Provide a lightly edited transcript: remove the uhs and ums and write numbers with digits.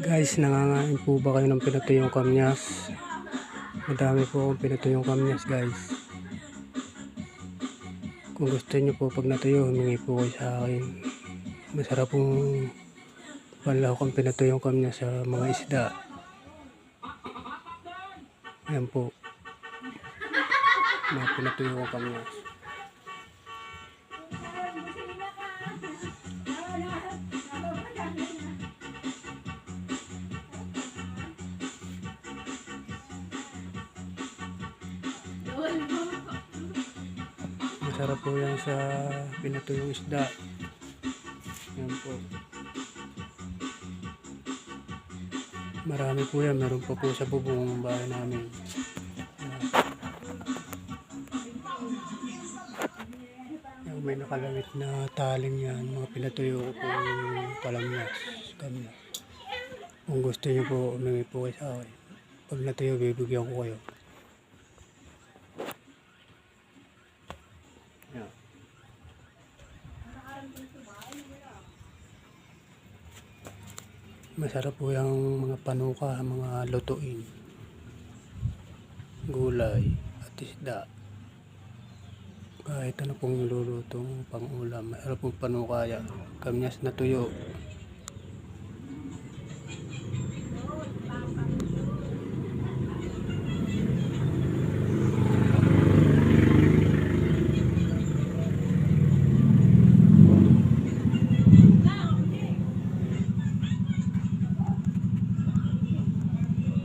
Guys, nangangain po ba kayo ng pinatuyong kamyas? Madami po akong pinatuyong kamyas, guys. Kung gusto niyo po pag natuyo, humingi po kayo sa akin. Masarap pong panlahok ang pinatuyong kamyas sa mga isda. Ayan po. Mga pinatuyong kamyas. Masarap po yan sa pinatuyong isda. Yan po. Marami po yan. Meron pa po sa bubong ng bahay namin. Yan, may nakalawit na taling yan. Mga pinatuyo ko po yung kamyas. Kung gusto niyo po, umingi po kayo sa akin. Pag natuyo, bibigyan ko kayo. Yan. Masarap po yung mga panuka, mga lutuin, gulay at isda. Kahit ano pong nilulutong pang ulam, masarap pong panuka yan. Kamyas na tuyo.